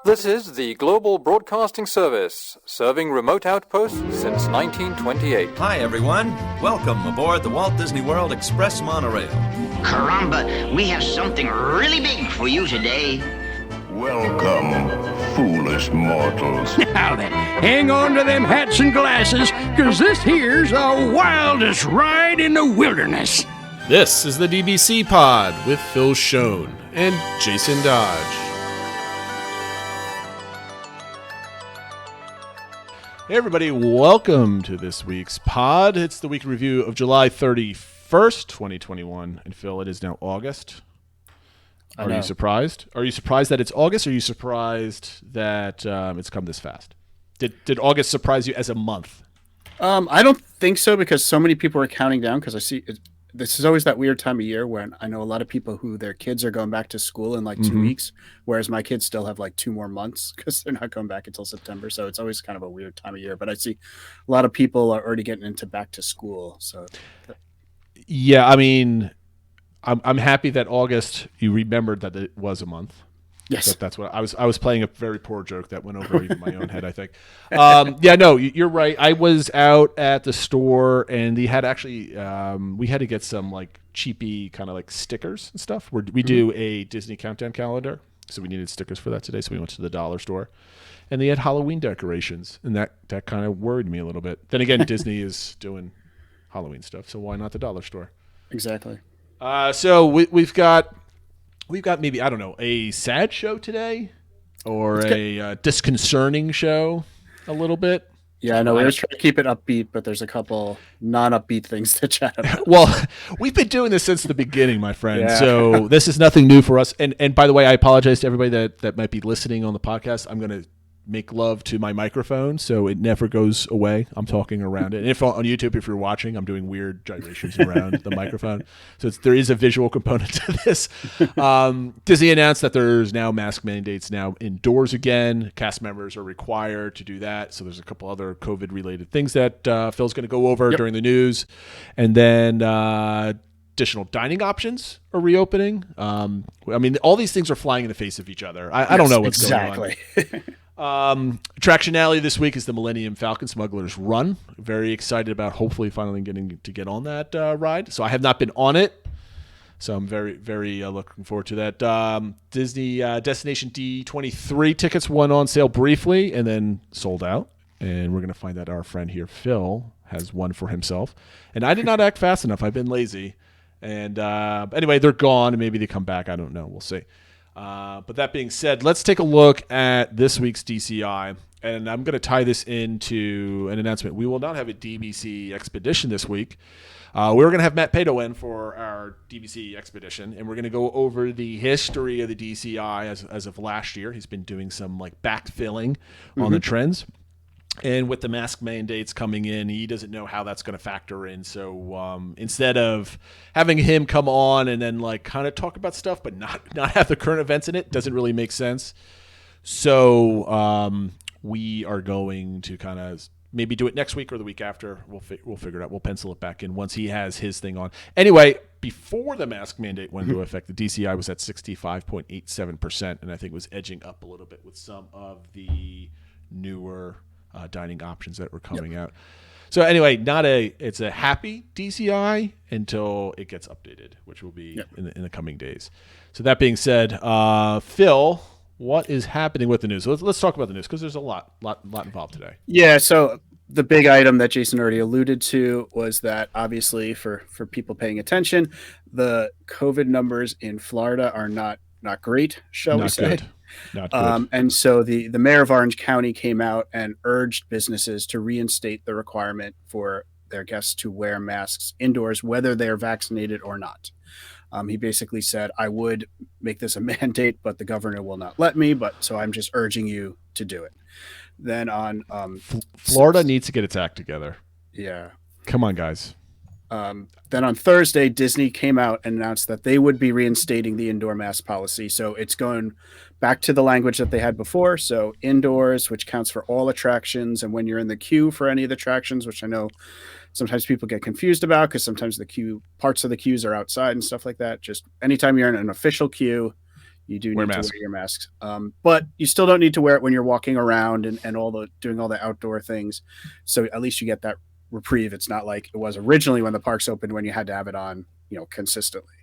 This is the Global Broadcasting Service, serving remote outposts since 1928. Hi, everyone. Welcome aboard the Walt Disney World Express monorail. Caramba, we have something really big for you today. Welcome, foolish mortals. Now then, hang on to them hats and glasses, because this here's the wildest ride in the wilderness. This is the DBC Pod with Phil Schoen and Jason Dodge. Hey everybody, welcome to this week's pod. It's the week review of July 31st, 2021. And Phil, it is now August. Are you surprised? Are you surprised that it's August? Or are you surprised that it's come this fast? Did August surprise you as a month? I don't think so, because so many people are counting down, because I see this is always that weird time of year when I know a lot of people who their kids are going back to school in like 2 weeks, whereas my kids still have like 2 more months because they're not going back until September. So it's always kind of a weird time of year. But I see a lot of people are already getting into back to school. So yeah, I mean, I'm happy that August you remembered that it was a month. Yes, that's what I was playing a very poor joke that went over even my own head, I think. Yeah, no, you're right. I was out at the store and they had actually we had to get some like cheapy kind of like stickers and stuff. We do a Disney countdown calendar, so we needed stickers for that today. So we went to the dollar store, and they had Halloween decorations, and that kind of worried me a little bit. Then again, Disney is doing Halloween stuff, so why not the dollar store? Exactly. So we've got maybe, I don't know, a sad show today or a disconcerting show a little bit. Yeah, I know. We're just trying to keep it upbeat, but there's a couple non-upbeat things to chat about. Well, we've been doing this since the beginning, my friend. Yeah. So this is nothing new for us. And by the way, I apologize to everybody that might be listening on the podcast. I'm going to make love to my microphone so it never goes away. I'm talking around it. And if on YouTube, if you're watching, I'm doing weird gyrations around the microphone. So there is a visual component to this. Disney announced that there's now mask mandates now indoors again. Cast members are required to do that. So there's a couple other COVID-related things that Phil's going to go over during the news. And then additional dining options are reopening. I mean, all these things are flying in the face of each other. I don't know what's going on. Attractionality this week is the Millennium Falcon Smugglers run. Very excited about hopefully finally getting to get on that ride. So I have not been on it, so I'm very, very looking forward to that. Disney Destination D23 tickets went on sale briefly and then sold out. And we're going to find out our friend here, Phil, has one for himself. And I did not act fast enough. I've been lazy. And anyway, they're gone, and maybe they come back. I don't know. We'll see. But that being said, let's take a look at this week's DCI, and I'm going to tie this into an announcement. We will not have a DBC expedition this week. We're going to have Matt Pato in for our DBC expedition, and we're going to go over the history of the DCI as of last year. He's been doing some like backfilling on the trends. And with the mask mandates coming in, he doesn't know how that's going to factor in. So instead of having him come on and then like kind of talk about stuff but not have the current events in it, doesn't really make sense. So we are going to kind of maybe do it next week or the week after. We'll figure it out. We'll pencil it back in once he has his thing on. Anyway, before the mask mandate went into effect, the DCI was at 65.87%, and I think it was edging up a little bit with some of the newer dining options that were coming out. So anyway, it's a happy DCI until it gets updated, which will be in the coming days. So that being said, Phil, what is happening with the news? So let's talk about the news, because there's a lot involved today. Yeah, so the big item that Jason already alluded to was that obviously for people paying attention, the COVID numbers in Florida are not great, shall we say. Good. Not good. And so the mayor of Orange County came out and urged businesses to reinstate the requirement for their guests to wear masks indoors, whether they are vaccinated or not. He basically said, I would make this a mandate, but the governor will not let me. So I'm just urging you to do it. Then on Florida needs to get its act together. Yeah. Come on, guys. Then on Thursday, Disney came out and announced that they would be reinstating the indoor mask policy. So it's going back to the language that they had before. So indoors, which counts for all attractions. And when you're in the queue for any of the attractions, which I know sometimes people get confused about because sometimes parts of the queues are outside and stuff like that. Just anytime you're in an official queue, you do Wear need to mask. wear your masks. But you still don't need to wear it when you're walking around and doing all the outdoor things. So at least you get that reprieve. It's not like it was originally when the parks opened, when you had to have it on, consistently.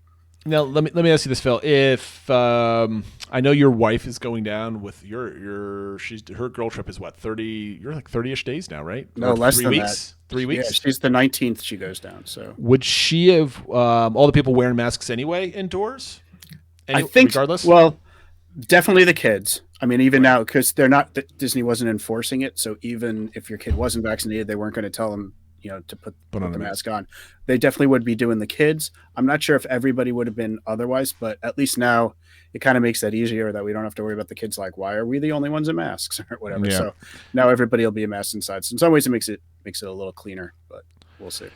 Now let me ask you this, Phil. If I know your wife is going down with her girl trip is what, 30? You're like 30ish days now, right? No, Or less 3 than weeks. that. 3 weeks. Yeah, she's the 19th. She goes down. So would she have all the people wearing masks anyway indoors? I think, regardless. Well, definitely the kids. I mean, even now, because Disney wasn't enforcing it. So even if your kid wasn't vaccinated, they weren't going to tell them, to put on the mask on. They definitely would be doing the kids. I'm not sure if everybody would have been otherwise, but at least now it kind of makes that easier, that we don't have to worry about the kids. Like, why are we the only ones in masks or whatever? Yeah. So now everybody will be in masks inside. So in some ways it makes it a little cleaner, but we'll see.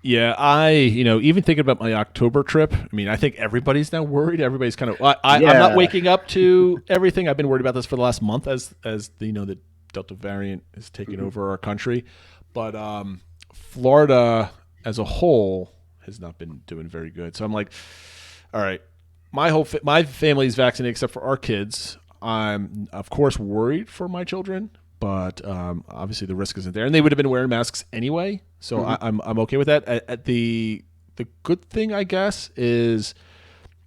Yeah, even thinking about my October trip, I mean, I think everybody's now worried. Everybody's kind of, I'm not waking up to everything. I've been worried about this for the last month as the Delta variant is taking over our country. But Florida as a whole has not been doing very good. So I'm like, all right, my family is vaccinated except for our kids. I'm, of course, worried for my children, but obviously the risk isn't there. And they would have been wearing masks anyway. So I'm okay with that. The good thing, I guess, is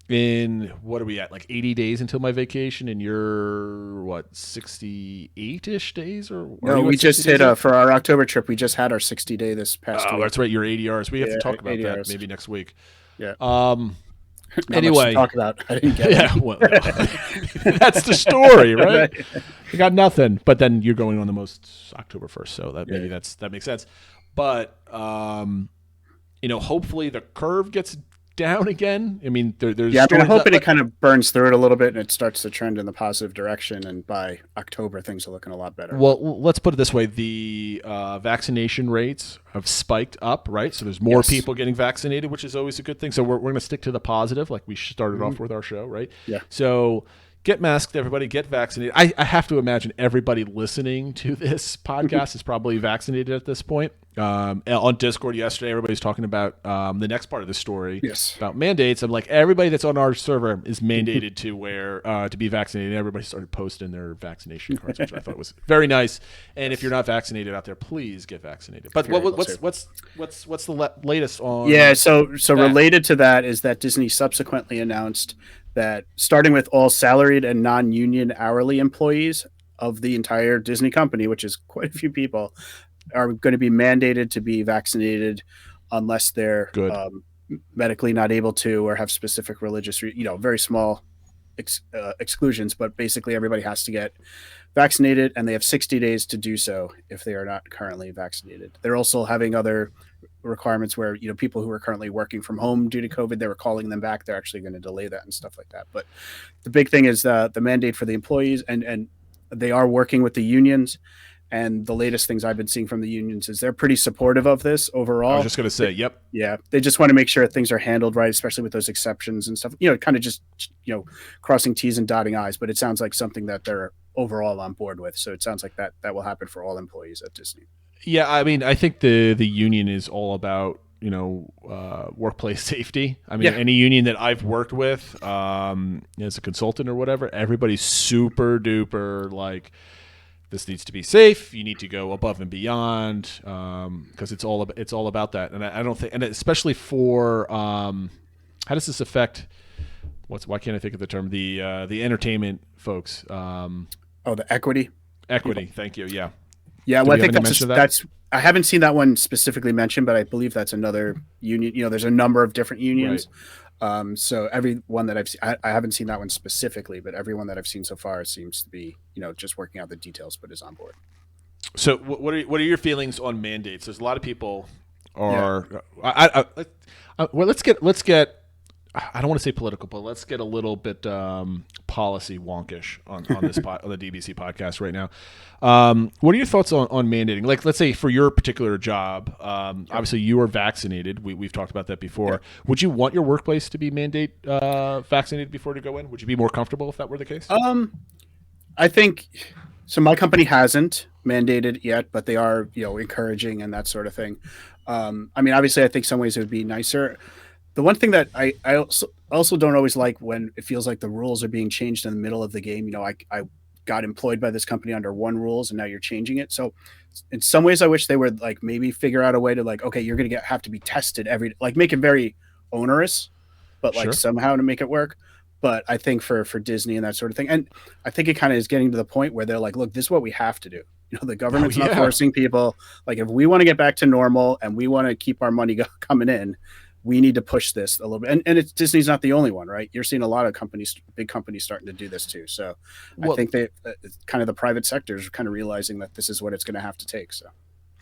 in, what are we at, like 80 days until my vacation, and you're, what, 68-ish days? No, we just hit, for our October trip, we just had our 60-day this past week. That's right, your ADRs. We have to talk about ADRs. that maybe next week. Yeah. Anyway. Talk about. I didn't get it. Yeah, well, that's the story, right? You got nothing. But then you're going on the most October 1st, so that makes sense. But hopefully the curve gets down again. I mean, there's I'm hoping it kind of burns through it a little bit and it starts to trend in the positive direction. And by October, things are looking a lot better. Well, let's put it this way: the vaccination rates have spiked up, right? So there's more people getting vaccinated, which is always a good thing. So we're going to stick to the positive, like we started off with our show, right? Yeah. So get masked, everybody. Get vaccinated. I have to imagine everybody listening to this podcast is probably vaccinated at this point. On Discord yesterday, everybody's talking about the next part of the story about mandates. I'm like, everybody that's on our server is mandated to be vaccinated. And everybody started posting their vaccination cards, which I thought was very nice. And if you're not vaccinated out there, please get vaccinated. But what's the latest on? Yeah, so related to that is that Disney subsequently announced that starting with all salaried and non-union hourly employees of the entire Disney company, which is quite a few people, are going to be mandated to be vaccinated unless they're medically not able to or have specific religious, very small exclusions. But basically everybody has to get vaccinated, and they have 60 days to do so if they are not currently vaccinated. They're also having other requirements where, people who are currently working from home due to COVID, they were calling them back. They're actually going to delay that and stuff like that. But the big thing is the mandate for the employees, and they are working with the unions. And the latest things I've been seeing from the unions is they're pretty supportive of this overall. I was just going to say, yep. Yeah. They just want to make sure things are handled right, especially with those exceptions and stuff, kind of just, crossing T's and dotting I's. But it sounds like something that they're overall on board with. So it sounds like that will happen for all employees at Disney. Yeah. I mean, I think the union is all about, workplace safety. I mean, any union that I've worked with as a consultant or whatever, everybody's super duper like, this needs to be safe. You need to go above and beyond because it's all about that. And I don't think, and especially for how does this affect? Why can't I think of the term? The entertainment folks. The equity. Equity. Thank you. Yeah. Yeah. Well, I think that's. I haven't seen that one specifically mentioned, but I believe that's another union. There's a number of different unions. Right. So every one that I've seen, I haven't seen that one specifically, but everyone that I've seen so far seems to be, just working out the details, but is on board. So what are your feelings on mandates? There's a lot of people are, let's get, I don't want to say political, but let's get a little bit policy wonkish on this on the DBC podcast right now. What are your thoughts on mandating? Like, let's say for your particular job, obviously you are vaccinated. We've talked about that before. Yeah. Would you want your workplace to be vaccinated before to go in? Would you be more comfortable if that were the case? I think so. My company hasn't mandated yet, but they are, encouraging and that sort of thing. I mean, obviously, I think some ways it would be nicer. The one thing that I also don't always like when it feels like the rules are being changed in the middle of the game. You know, I got employed by this company under one rules and now you're changing it. So in some ways I wish they would like maybe figure out a way to like, okay, you're going to have to be tested like make it very onerous, but like somehow to make it work. But I think for Disney and that sort of thing, and I think it kind of is getting to the point where they're like, look, this is what we have to do. You know, the government's not forcing people. Like if we want to get back to normal and we want to keep our money coming in, we need to push this a little bit. And Disney's not the only one, right? You're seeing a lot of companies, big companies starting to do this too. So I think they kind of the private sector is kind of realizing that this is what it's going to have to take. So,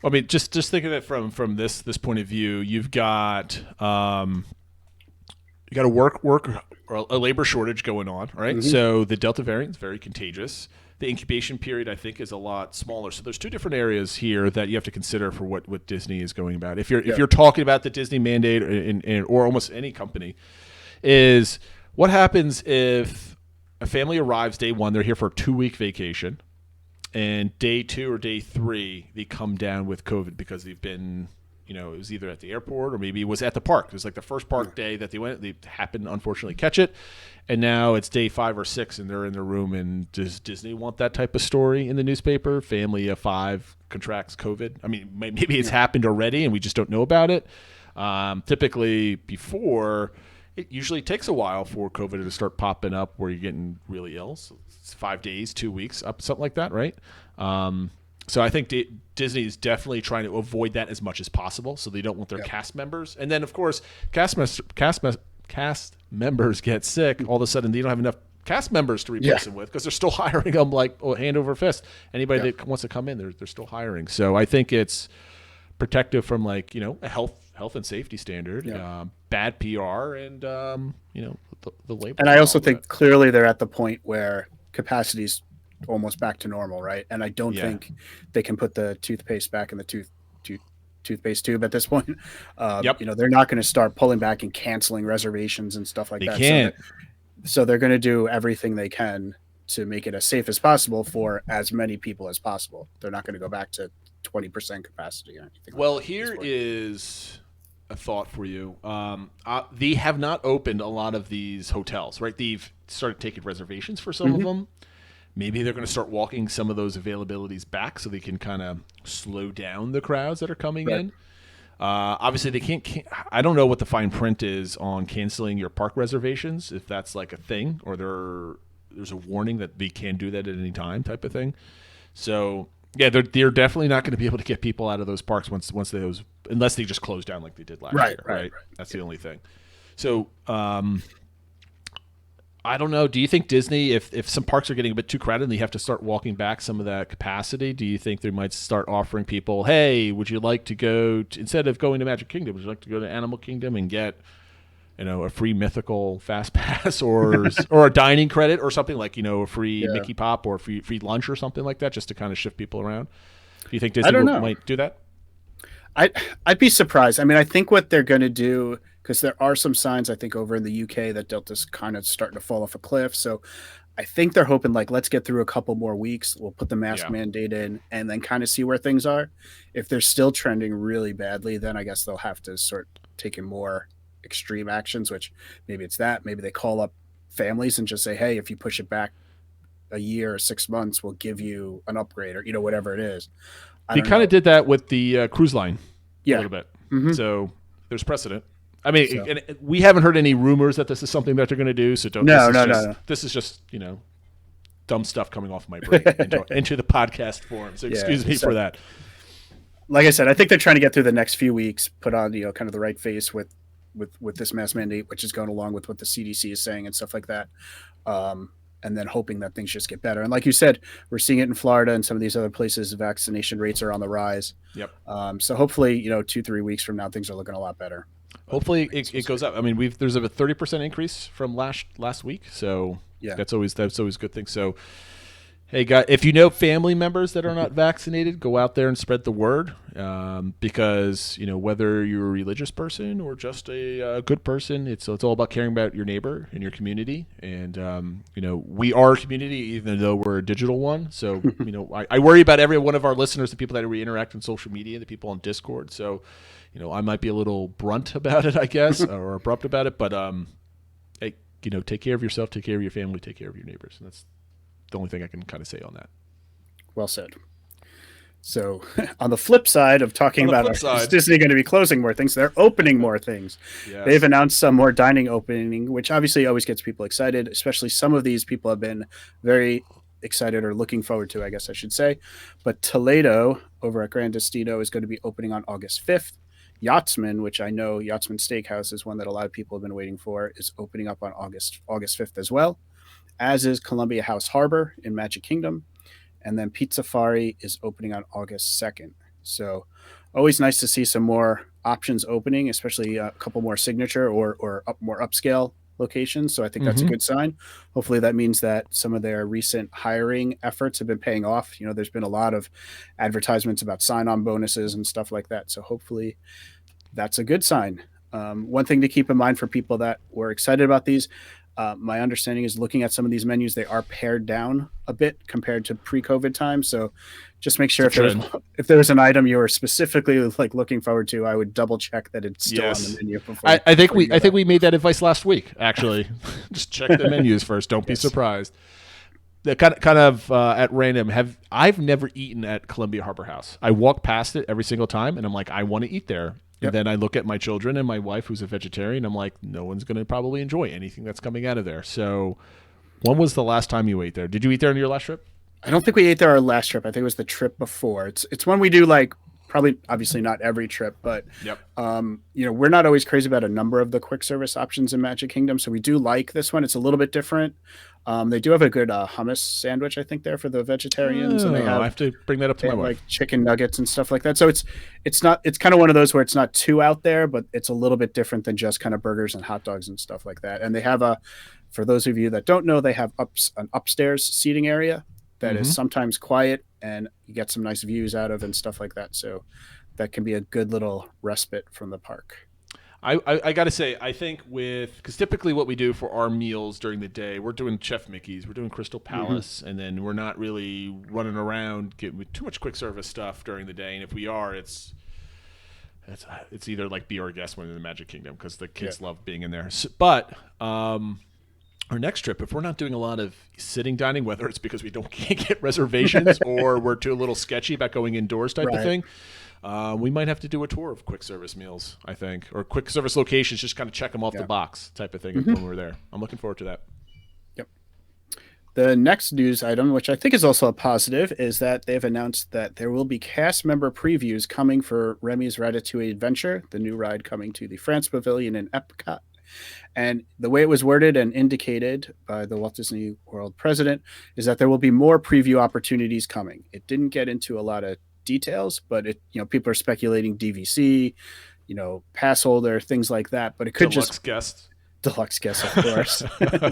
I mean, just think of it from this point of view. You've got a work or a labor shortage going on, right? Mm-hmm. So the Delta variant is very contagious. The incubation period, I think, is a lot smaller. So there's two different areas here that you have to consider for what Disney is going about. If you're talking about the Disney mandate or almost any company, is what happens if a family arrives day one, they're here for a 2-week vacation, and day 2 or day 3 they come down with COVID because they've been, you know, it was either at the airport or maybe it was at the park. It was like the first park day that they went. They happened to unfortunately catch it. And now it's day 5 or 6 and they're in their room. And does Disney want that type of story in the newspaper? Family of 5 contracts COVID. I mean, maybe it's happened already and we just don't know about it. Typically before, it usually takes a while for COVID to start popping up where you're getting really ill. So it's 5 days, 2 weeks, up something like that, right? So I think Disney is definitely trying to avoid that as much as possible, so they don't want their cast members. And then, of course, cast members get sick. All of a sudden, they don't have enough cast members to replace them with because they're still hiring them like hand over fist. Anybody that wants to come in, they're still hiring. So I think it's protective from like, you know, a health and safety standard, bad PR, and you know, the labor. And I also think clearly they're at the point where capacity's almost back to normal, right? And I don't think they can put the toothpaste back in the toothpaste tube at this point. You know, they're not going to start pulling back and canceling reservations and stuff like that. They can't. So they're going to do everything they can to make it as safe as possible for as many people as possible. They're not going to go back to 20% capacity or anything. Well, here is a thought for you. They have not opened a lot of these hotels, right? They've started taking reservations for some of them. Maybe they're going to start walking some of those availabilities back so they can kind of slow down the crowds that are coming in. Obviously, they can't. I don't know what the fine print is on canceling your park reservations, if that's like a thing, or there's a warning that they can do that at any time type of thing. So, yeah, they're definitely not going to be able to get people out of those parks unless they just close down like they did last year. Right. That's the only thing. So, I don't know. Do you think Disney, if some parks are getting a bit too crowded and they have to start walking back some of that capacity, do you think they might start offering people, hey, would you like to go instead of going to Magic Kingdom, would you like to go to Animal Kingdom and get, you know, a free mythical fast pass or a dining credit or something like, you know, a free Mickey Pop or free lunch or something like that, just to kind of shift people around? Do you think Disney might do that? I'd be surprised. I mean, I think what they're going to do, because there are some signs, I think, over in the UK that Delta's kind of starting to fall off a cliff. So I think they're hoping, like, let's get through a couple more weeks. We'll put the mask mandate in and then kind of see where things are. If they're still trending really badly, then I guess they'll have to start taking more extreme actions, which maybe it's that. Maybe they call up families and just say, hey, if you push it back a year or 6 months, we'll give you an upgrade or, you know, whatever it is. They kind of did that with the cruise line a little bit. Mm-hmm. So there's precedent. I mean, and we haven't heard any rumors that this is something that they're going to do. So don't. No. This is just, you know, dumb stuff coming off my brain into the podcast form. So excuse me for that. Like I said, I think they're trying to get through the next few weeks, put on, you know, kind of the right face with this mask mandate, which is going along with what the CDC is saying and stuff like that. And then hoping that things just get better. And like you said, we're seeing it in Florida and some of these other places. Vaccination rates are on the rise. Yep. So hopefully, you know, 2-3 weeks from now, things are looking a lot better. Hopefully it goes up. I mean, there's a 30% increase from last week. So that's always a good thing. So Hey, guys, if you know family members that are not vaccinated, go out there and spread the word. Because whether you're a religious person or just a good person, it's all about caring about your neighbor and your community. And we are a community, even though we're a digital one. So I worry about every one of our listeners, the people that we interact on social media, the people on Discord. So I might be a little blunt about it, I guess, or abrupt about it. But hey, take care of yourself, take care of your family, take care of your neighbors, and that's the only thing I can kind of say on that. Well said. So on the flip side of talking about is Disney going to be closing more things, they're opening more things. Yes. They've announced some more dining opening, which obviously always gets people excited, especially some of these people have been very excited or looking forward to, I guess I should say. But Toledo over at Grand Destino is going to be opening on August 5th. Yachtsman, which I know Yachtsman Steakhouse is one that a lot of people have been waiting for, is opening up on August 5th as well, as is Columbia House Harbor in Magic Kingdom. And then Pizzafari is opening on August 2nd. So always nice to see some more options opening, especially a couple more signature or more upscale locations. So I think that's a good sign. Hopefully that means that some of their recent hiring efforts have been paying off. There's been a lot of advertisements about sign-on bonuses and stuff like that. So hopefully that's a good sign. One thing to keep in mind for people that were excited about these, my understanding is looking at some of these menus, they are pared down a bit compared to pre-COVID times. So just make sure if there was an item you were specifically looking forward to, I would double check that it's still on the menu. I think we made that advice last week. Actually, just check the menus first. Don't be surprised. The kind of at random. I've never eaten at Columbia Harbor House. I walk past it every single time, and I'm like, I want to eat there. And then I look at my children and my wife, who's a vegetarian. I'm like, no one's going to probably enjoy anything that's coming out of there. So when was the last time you ate there? Did you eat there on your last trip? I don't think we ate there our last trip. I think it was the trip before. It's one we do probably obviously not every trip, but we're not always crazy about a number of the quick service options in Magic Kingdom. So we do like this one. It's a little bit different. They do have a good hummus sandwich, I think, there for the vegetarians. And I have to bring that up to my wife. Like chicken nuggets and stuff like that. So it's kind of one of those where it's not too out there, but it's a little bit different than just kind of burgers and hot dogs and stuff like that. And they have for those of you that don't know, they have an upstairs seating area that is sometimes quiet and you get some nice views out of and stuff like that. So that can be a good little respite from the park. I got to say, I think because typically what we do for our meals during the day, we're doing Chef Mickey's, we're doing Crystal Palace, and then we're not really running around with too much quick service stuff during the day. And if we are, it's either like be our guest when in the Magic Kingdom because the kids love being in there. But our next trip, if we're not doing a lot of sitting dining, whether it's because we can't get reservations or we're too a little sketchy about going indoors type of thing, we might have to do a tour of quick service meals, I think, or quick service locations, just kind of check them off the box type of thing when we're there. I'm looking forward to that. Yep. The next news item, which I think is also a positive, is that they've announced that there will be cast member previews coming for Remy's Ratatouille Adventure, the new ride coming to the France Pavilion in Epcot. And the way it was worded and indicated by the Walt Disney World president is that there will be more preview opportunities coming. It didn't get into a lot of details, but people are speculating DVC, pass holder, things like that. But it could deluxe guest, of course.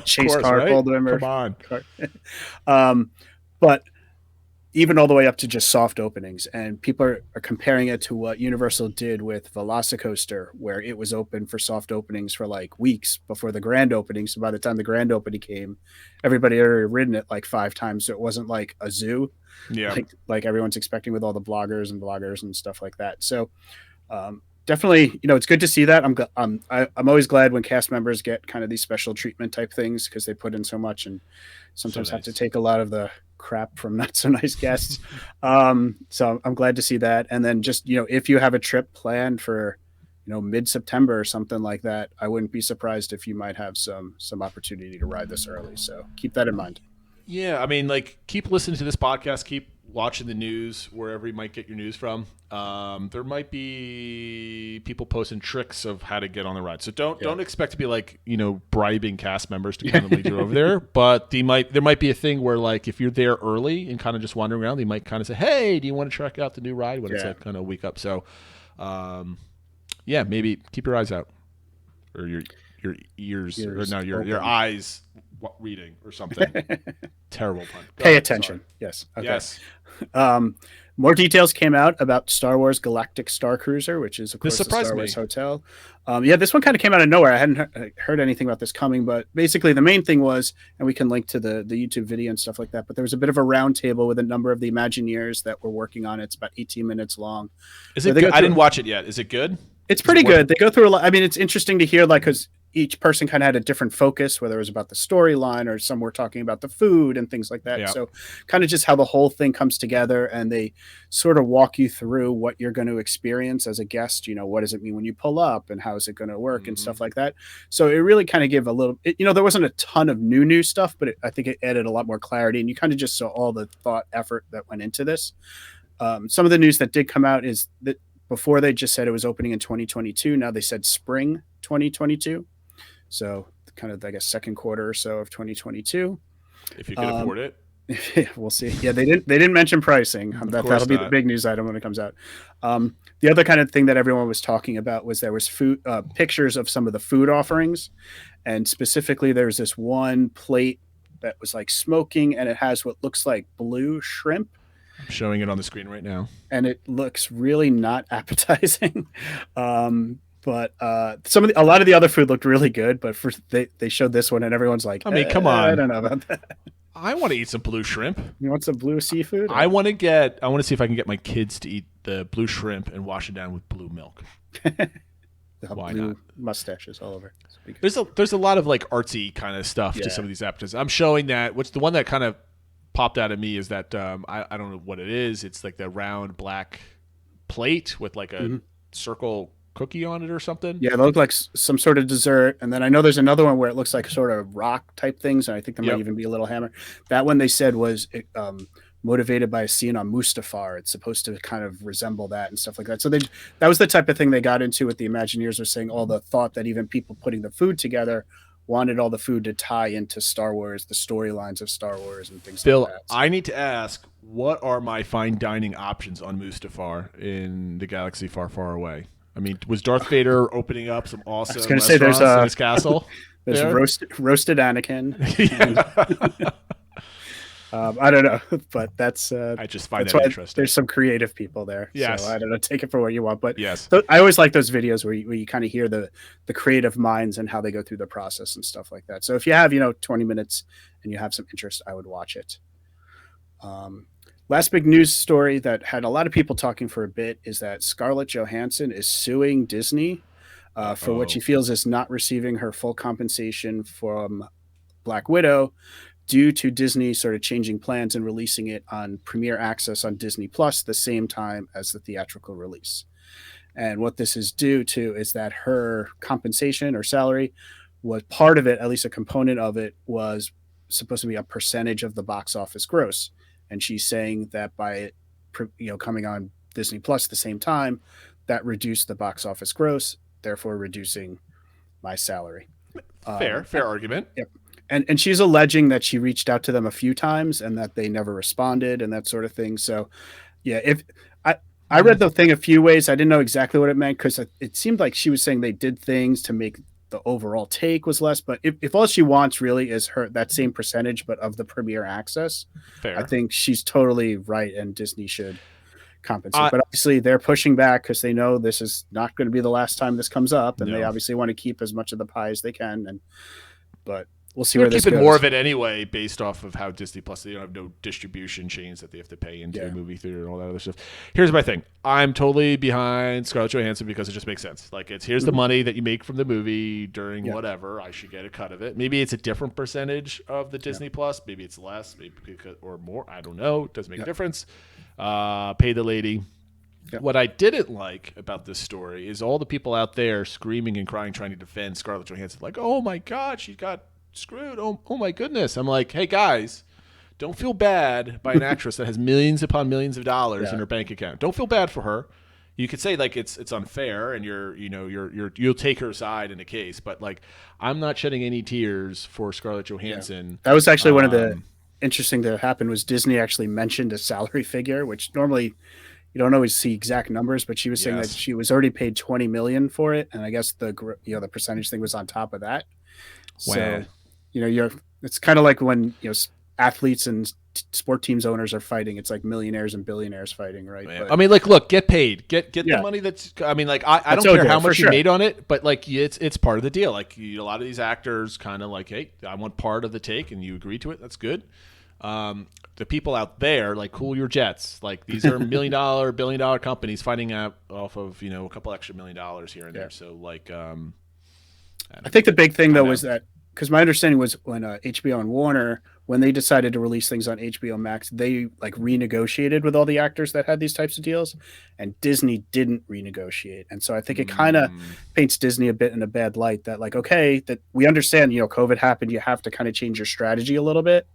Chase card holder. Come on. But even all the way up to just soft openings. And people are comparing it to what Universal did with Velocicoaster, where it was open for soft openings for weeks before the grand opening. So by the time the grand opening came, everybody had already ridden it 5 times. So it wasn't like a zoo, like everyone's expecting with all the bloggers and stuff like that. So definitely, it's good to see that. I'm always glad when cast members get kind of these special treatment type things because they put in so much and sometimes have to take a lot of the crap from not so nice guests. So I'm glad to see that. And then just, if you have a trip planned for, mid-September or something like that, I wouldn't be surprised if you might have some opportunity to ride this early. So keep that in mind. Yeah. I mean, keep listening to this podcast, keep watching the news wherever you might get your news from. There might be people posting tricks of how to get on the ride. So don't expect to be bribing cast members to kind of lead you over there. But there might be a thing where if you're there early and kind of just wandering around, they might kind of say, "Hey, do you want to check out the new ride?" When it's kind of a week up. So, maybe keep your eyes out or your ears or no your eyes reading or something. Terrible pun. Pay attention. Sorry. Yes. Okay. Yes. More details came out about Star Wars Galactic Starcruiser, which is, of course, the surprised Star me. Wars hotel. Yeah, this one kind of came out of nowhere. I hadn't heard anything about this coming, but basically the main thing was, and we can link to the YouTube video and stuff like that, but there was a bit of a roundtable with a number of the Imagineers that were working on it. It's about 18 minutes long. Is it good? I didn't watch it yet. Is it good? It's pretty good. They go through a lot. I mean, it's interesting to hear, like, because each person kind of had a different focus, whether it was about the storyline or some were talking about the food and things like that. Yeah. So kind of just how the whole thing comes together, and they sort of walk you through what you're going to experience as a guest. You know, what does it mean when you pull up and how is it going to work and stuff like that. So it really kind of gave a little, there wasn't a ton of new stuff, but I think it added a lot more clarity, and you kind of just saw all the thought effort that went into this. Some of the news that did come out is that before they just said it was opening in 2022. Now they said spring 2022. So kind of, I guess, second quarter or so of 2022. If you can afford it. We'll see. Yeah, they didn't mention pricing. That'll be the big news item when it comes out. The other kind of thing that everyone was talking about was there was food pictures of some of the food offerings, and specifically there's this one plate that was like smoking, and it has what looks like blue shrimp. I'm showing it on the screen right now, and it looks really not appetizing. But a lot of the other food looked really good, but they showed this one and everyone's like, I mean, come on. I don't know about that. I want to eat some blue shrimp. You want some blue seafood? I want to see if I can get my kids to eat the blue shrimp and wash it down with blue milk. Why blue not? Mustaches all over. There's a lot of like artsy kind of stuff to some of these appetizers. I'm showing that. What's the one that kind of popped out at me is that I don't know what it is. It's like the round black plate with like a circle cookie on it or something. Yeah, it looked like some sort of dessert. And then I know there's another one where it looks like sort of rock type things, and I think there might even be a little hammer. That one they said was motivated by a scene on Mustafar. It's supposed to kind of resemble that and stuff like that. So that was the type of thing they got into with the Imagineers, were saying all the thought that even people putting the food together wanted all the food to tie into Star Wars, the storylines of Star Wars and things Bill, like that. So. I need to ask, what are my fine dining options on Mustafar in the galaxy far, far away? I mean, was Darth Vader opening up some awesome restaurants in his castle? There's roasted Anakin. I don't know, but that's I just find that interesting. There's some creative people there. Yes. So I don't know, take it for what you want. But yes, I always like those videos where you kind of hear the creative minds and how they go through the process and stuff like that. So if you have 20 minutes and you have some interest, I would watch it. Last big news story that had a lot of people talking for a bit is that Scarlett Johansson is suing Disney for what she feels is not receiving her full compensation from Black Widow due to Disney sort of changing plans and releasing it on Premier Access on Disney Plus the same time as the theatrical release. And what this is due to is that her compensation or salary was part of it, at least a component of it, was supposed to be a percentage of the box office gross. And she's saying that by it, coming on Disney Plus at the same time, that reduced the box office gross, therefore reducing my salary. Fair argument. Yep. And she's alleging that she reached out to them a few times and that they never responded and that sort of thing. So, yeah, if I read the thing a few ways, I didn't know exactly what it meant because it seemed like she was saying they did things to make the overall take was less. But if all she wants really is that same percentage, but of the Premier Access, fair. I think she's totally right, and Disney should compensate. But obviously, they're pushing back because they know this is not going to be the last time this comes up, and they obviously want to keep as much of the pie as they can. But we'll see where this goes. Keeping more of it anyway, based off of how Disney Plus, they don't have no distribution chains that they have to pay into a movie theater and all that other stuff. Here's my thing. I'm totally behind Scarlett Johansson because it just makes sense. Like, here's the money that you make from the movie during whatever. I should get a cut of it. Maybe it's a different percentage of the Disney Plus. Maybe it's less, maybe or more. I don't know. It doesn't make a difference. Pay the lady. Yep. What I didn't like about this story is all the people out there screaming and crying, trying to defend Scarlett Johansson. Like, oh my God, she got screwed. Oh my goodness. I'm like, hey guys, don't feel bad by an actress that has millions upon millions of dollars in her bank account. Don't feel bad for her. You could say like it's unfair and you'll take her side in a case, but like I'm not shedding any tears for Scarlett Johansson. Yeah. That was actually one of the interesting that happened was Disney actually mentioned a salary figure, which normally you don't always see exact numbers, but she was saying that she was already paid $20 million for it, and I guess the percentage thing was on top of that. Wow. So, you're It's kind of like when athletes and sport teams owners are fighting. It's like millionaires and billionaires fighting, right? Yeah. But, I mean, like, look, get paid, get Yeah. the money. That's, I mean, like, I don't so care good, how for much you sure. made on it, but like, it's part of the deal. Like, a lot of these actors kind of like, hey, I want part of the take, and you agree to it. That's good. The people out there, like, cool your jets. Like, these are $1 million, $1 billion companies fighting out off of a couple extra $1 million here and there. So like, I think the big thing though was that, because my understanding was when HBO and Warner, when they decided to release things on HBO Max, they like renegotiated with all the actors that had these types of deals, and Disney didn't renegotiate. And so I think it kind of paints Disney a bit in a bad light that like, okay, that we understand, COVID happened. You have to kind of change your strategy a little bit,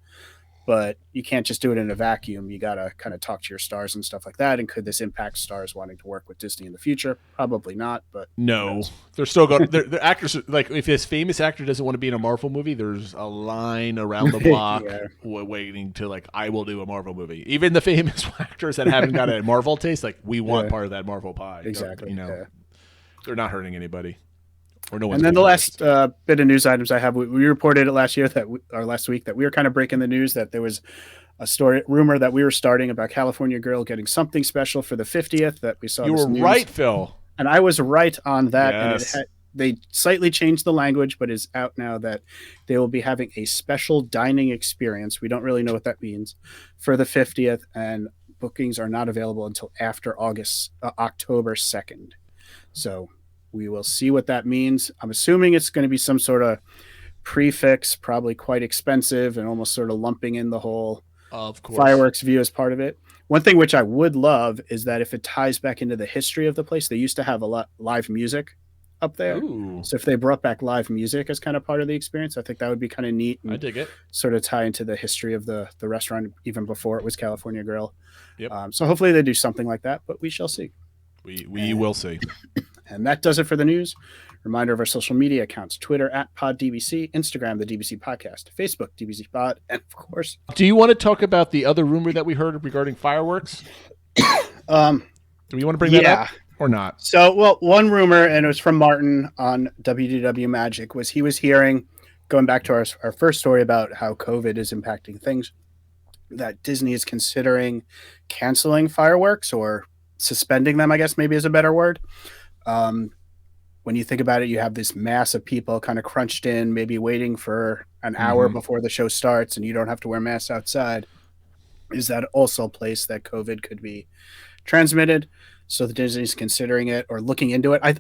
but you can't just do it in a vacuum. You got to kind of talk to your stars and stuff like that. And could this impact stars wanting to work with Disney in the future? Probably not, but no, they're still going. The actors, like, if this famous actor doesn't want to be in a Marvel movie, there's a line around the block waiting to, like, I will do a Marvel movie. Even the famous actors that haven't got a Marvel taste, like, we want part of that Marvel pie. Exactly. They're not hurting anybody. Or no one's and then the being last bit of news items I have, we reported it last week that we were kind of breaking the news that there was a rumor that we were starting about California Girl getting something special for the 50th. That we saw. You were right, Phil, and I was right on that. Yes. And they slightly changed the language, but is out now that they will be having a special dining experience. We don't really know what that means for the 50th, and bookings are not available until after October 2nd. So we will see what that means. I'm assuming it's going to be some sort of prefix, probably quite expensive, and almost sort of lumping in the whole fireworks view as part of it. One thing which I would love is that if it ties back into the history of the place, they used to have a lot live music up there. Ooh. So if they brought back live music as kind of part of the experience, I think that would be kind of neat. And I dig it. Sort of tie into the history of the restaurant even before it was California Grill. Yep. So hopefully they do something like that, but we shall see. We will see. And that does it for the news. Reminder of our social media accounts: Twitter @PodDBC, Instagram the DBC Podcast, Facebook DBC Pod, and of course. Do you want to talk about the other rumor that we heard regarding fireworks? Do you want to bring that up or not? So, well, one rumor, and it was from Martin on WDW Magic, was he was hearing, going back to our first story about how COVID is impacting things, that Disney is considering canceling fireworks or suspending them, I guess maybe is a better word. When you think about it, you have this mass of people kind of crunched in, maybe waiting for an hour before the show starts, and you don't have to wear masks outside. Is that also a place that COVID could be transmitted? So the Disney's considering it or looking into it. I'm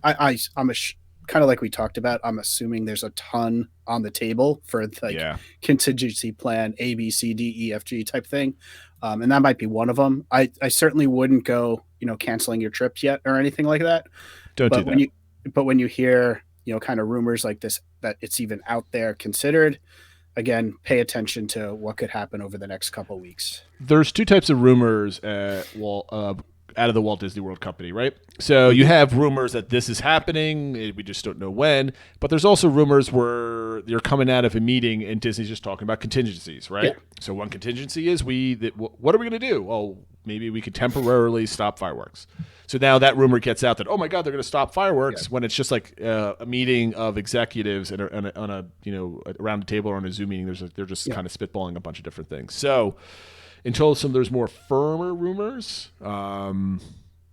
kind of like we talked about. I'm assuming there's a ton on the table for contingency plan A, B, C, D, E, F, G type thing, and that might be one of them. I certainly wouldn't go, canceling your trips yet or anything like that. Don't do that. But when you hear, kind of rumors like this, that it's even out there considered, again, pay attention to what could happen over the next couple of weeks. There's two types of rumors out of the Walt Disney World Company, right? So you have rumors that this is happening, we just don't know when, but there's also rumors where you're coming out of a meeting and Disney's just talking about contingencies, right? Yeah. So one contingency is what are we going to do? Well, maybe we could temporarily stop fireworks. So now that rumor gets out that, oh my God, they're going to stop fireworks, when it's just like a meeting of executives and on a around the table or on a Zoom meeting. They're just kind of spitballing a bunch of different things. So until there's more firmer rumors,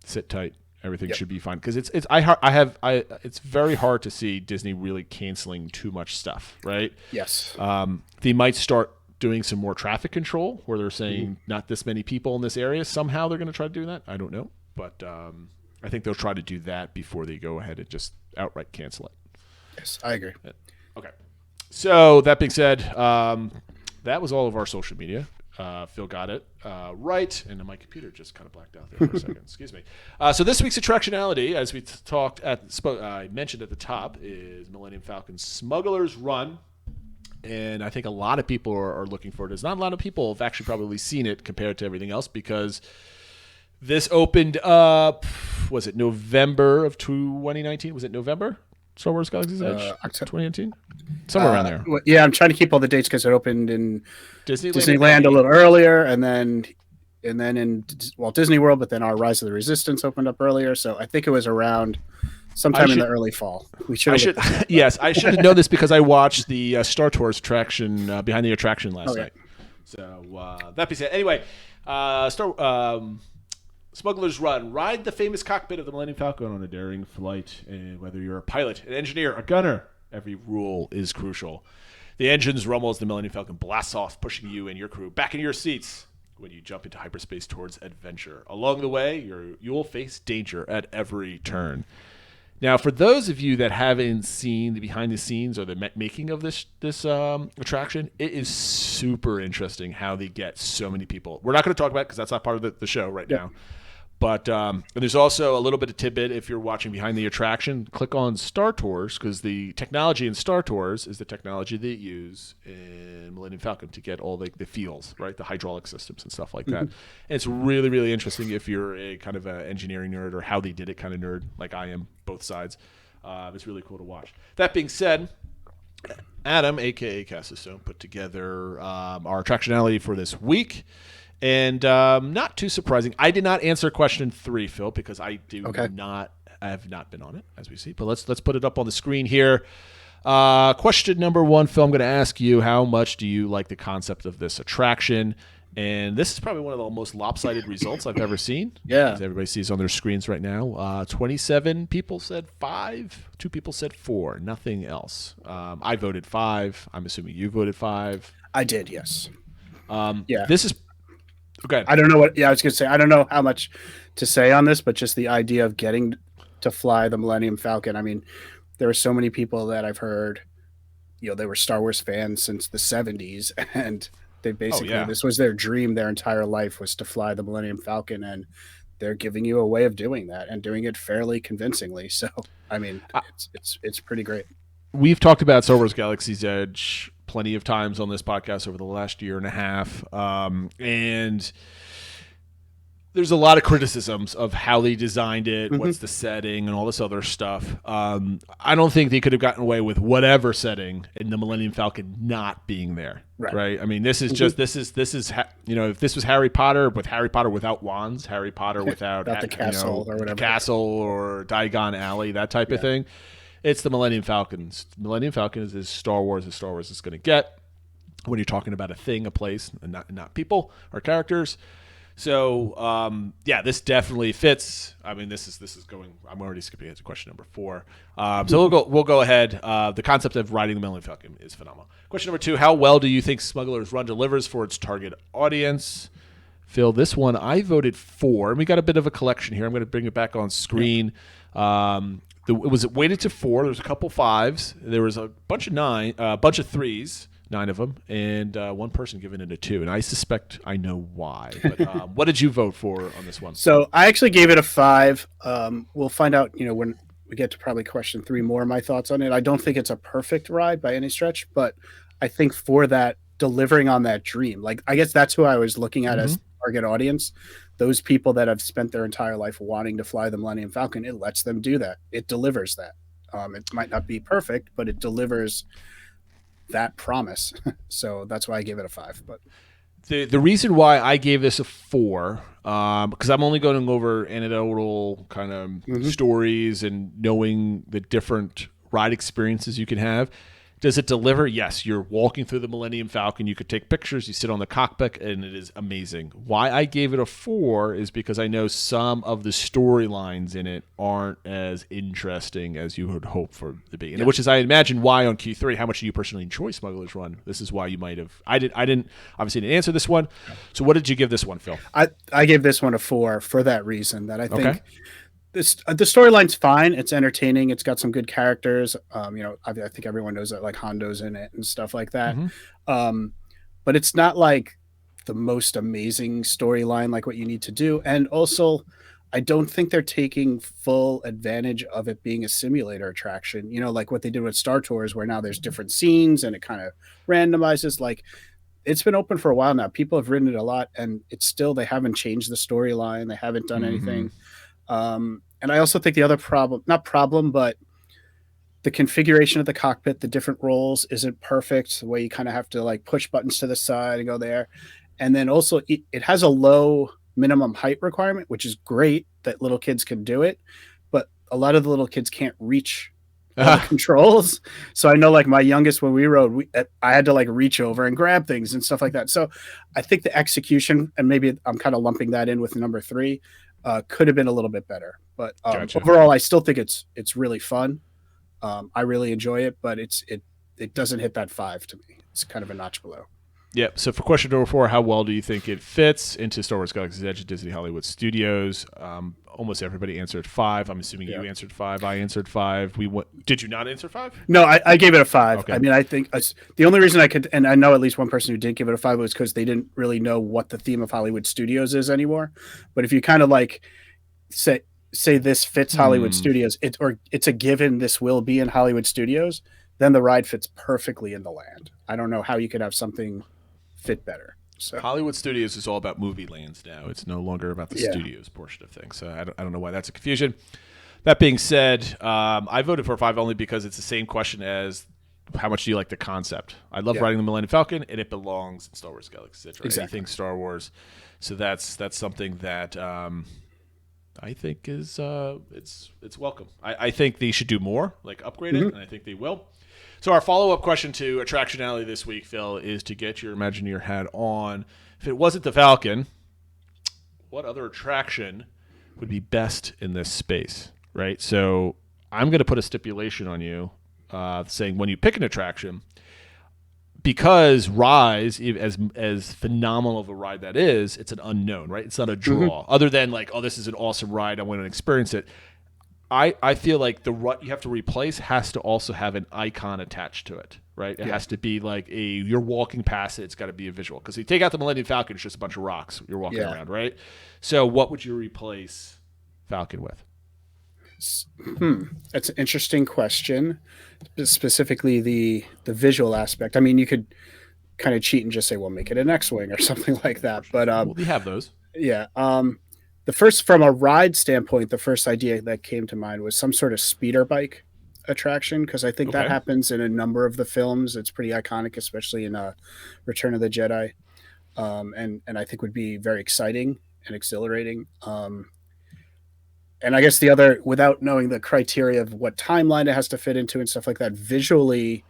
sit tight. Everything should be fine because it's very hard to see Disney really canceling too much stuff, right? Yes. They might start doing some more traffic control where they're saying not this many people in this area. Somehow they're going to try to do that. I don't know, but I think they'll try to do that before they go ahead and just outright cancel it. Yes, I agree. Okay. So that being said, that was all of our social media. Phil got it right, and my computer just kind of blacked out there for a second. Excuse me. So this week's Attractionality, as we I mentioned at the top, is Millennium Falcon's Smugglers Run, and I think a lot of people are looking for it. There's not a lot of people have actually probably seen it compared to everything else because this opened up. Was it November of 2019? Was it November? Star Wars Galaxy's Edge, 2019, somewhere around there. Yeah, I'm trying to keep all the dates because it opened in Disneyland a little earlier, and then in Walt Disney World. But then our Rise of the Resistance opened up earlier, so I think it was around sometime in the early fall. I should yes, I should have known this because I watched the Star Tours attraction behind the attraction last night. So that being said, anyway, Smugglers Run. Ride the famous cockpit of the Millennium Falcon on a daring flight. And whether you're a pilot, an engineer, a gunner, every rule is crucial. The engines rumble as the Millennium Falcon blasts off, pushing you and your crew back into your seats when you jump into hyperspace towards adventure. Along the way, you will face danger at every turn. Now, for those of you that haven't seen the behind the scenes or the making of this attraction, it is super interesting how they get so many people. We're not going to talk about it because that's not part of the show right now. But there's also a little bit of tidbit if you're watching behind the attraction. Click on Star Tours because the technology in Star Tours is the technology they use in Millennium Falcon to get all the feels, right? The hydraulic systems and stuff like that. And it's really, really interesting if you're a kind of an engineering nerd or how they did it kind of nerd, like I am, both sides. It's really cool to watch. That being said, Adam, a.k.a. Cassius Stone, put together our Attractionality for this week. And not too surprising, I did not answer question 3, Phil, because I have not been on it, as we see. But let's put it up on the screen here. Question number 1, Phil, I'm going to ask you, how much do you like the concept of this attraction? And this is probably one of the most lopsided results I've ever seen. Yeah. As everybody sees on their screens right now. 27 people said 5. 2 people said 4. Nothing else. I voted 5. I'm assuming you voted 5. I did, yes. Yeah. This is... Okay. I don't know what. Yeah, I was going to say I don't know how much to say on this, but just the idea of getting to fly the Millennium Falcon. I mean, there are so many people that I've heard, they were Star Wars fans since the 70s, and they basically this was their dream their entire life was to fly the Millennium Falcon, and they're giving you a way of doing that and doing it fairly convincingly. So, I mean, it's pretty great. We've talked about Star Wars Galaxy's Edge plenty of times on this podcast over the last year and a half. And there's a lot of criticisms of how they designed it, what's the setting, and all this other stuff. I don't think they could have gotten away with whatever setting in the Millennium Falcon not being there. Right? I mean, this is just, this is, if this was Harry Potter, with Harry Potter without wands, Harry Potter without the castle or whatever. Castle or Diagon Alley, that type of thing. It's the Millennium Falcons. Millennium Falcon is as Star Wars is going to get when you're talking about a thing, a place, and not people or characters. So, this definitely fits. I mean, this is going. I'm already skipping ahead to question number 4. So we'll go ahead. The concept of riding the Millennium Falcon is phenomenal. Question number 2: how well do you think Smugglers Run delivers for its target audience? Phil, this one I voted 4. And we got a bit of a collection here. I'm going to bring it back on screen. It was weighted to 4. There was a couple 5s. There was a bunch of 9, a bunch of 3s, 9 of them, and one person giving it a 2. And I suspect I know why. But what did you vote for on this one? So I actually gave it a 5. We'll find out, when we get to probably question 3 more, my thoughts on it. I don't think it's a perfect ride by any stretch, but I think for that, delivering on that dream, I guess that's who I was looking at as target audience. Those people that have spent their entire life wanting to fly the Millennium Falcon, it lets them do that. It delivers that. It might not be perfect, but it delivers that promise. So that's why I gave it a 5. But the reason why I gave this a 4, because I'm only going over anecdotal kind of stories and knowing the different ride experiences you can have. Does it deliver? Yes. You're walking through the Millennium Falcon. You could take pictures. You sit on the cockpit, and it is amazing. Why I gave it a 4 is because I know some of the storylines in it aren't as interesting as you would hope for to be. And which is, I imagine, why on Q3, how much do you personally enjoy Smugglers Run? This is why you might have. I didn't obviously didn't answer this one. So what did you give this one, Phil? I gave this one a 4 for that reason, that I think. Okay. The storyline's fine. It's entertaining. It's got some good characters. I think everyone knows that Hondo's in it and stuff like that. But it's not like the most amazing storyline like what you need to do. And also, I don't think they're taking full advantage of it being a simulator attraction. Like what they did with Star Tours, where now there's different scenes and it kind of randomizes. It's been open for a while now. People have written it a lot, and it's still, they haven't changed the storyline. They haven't done anything. And I also think the other but the configuration of the cockpit, the different roles isn't perfect. The way you kind of have to push buttons to the side and go there. And then also it has a low minimum height requirement, which is great that little kids can do it. But a lot of the little kids can't reach all the controls. So I know, like, my youngest, when we rode, I had to like reach over and grab things and stuff like that. So I think the execution, and maybe I'm kind of lumping that in with number 3, could have been a little bit better. But Gotcha. overall, I still think it's really fun. I really enjoy it, but it doesn't hit that 5 to me. It's kind of a notch below. Yep. So for question number 4, how well do you think it fits into Star Wars Galaxy's Edge at Disney Hollywood Studios? Almost everybody answered 5. I'm assuming you answered 5. I answered 5. Did you not answer 5? No, I gave it a 5. Okay. I mean, I think the only reason I could, and I know at least one person who did give it a 5, was because they didn't really know what the theme of Hollywood Studios is anymore. But if you kind of like say this fits Hollywood Studios, it's a given this will be in Hollywood Studios, then the ride fits perfectly in the land. I don't know how you could have something fit better. So Hollywood Studios is all about movie lands now. It's no longer about the studios portion of things. So I don't know why that's a confusion. That being said, I voted for 5 only because it's the same question as how much do you like the concept. I love riding the Millennium Falcon, and it belongs in Star Wars Galaxy Edge. Exactly. Anything Star Wars. So that's something that I think is it's welcome. I think they should do more, like upgrade it, and I think they will. So our follow-up question to Attractionality this week, Phil, is to get your Imagineer hat on. If it wasn't the Falcon, what other attraction would be best in this space, right? So I'm going to put a stipulation on you saying when you pick an attraction, because Rise, as phenomenal of a ride that is, it's an unknown, right? It's not a draw. Other than like, oh, this is an awesome ride, I want to experience it. I feel like the rut you have to replace has to also have an icon attached to it, right? It has to be like you're walking past it. It's got to be a visual. Because you take out the Millennium Falcon, it's just a bunch of rocks you're walking around, right? So what would you replace Falcon with? That's an interesting question. Specifically the visual aspect. I mean, you could kind of cheat and just say, well, make it an X-Wing or something like that. But Well, we have those. Yeah. From a ride standpoint, the first idea that came to mind was some sort of speeder bike attraction, because I think that happens in a number of the films. It's pretty iconic, especially in Return of the Jedi, and I think would be very exciting and exhilarating. And I guess the other, without knowing the criteria of what timeline it has to fit into and stuff like that, visually,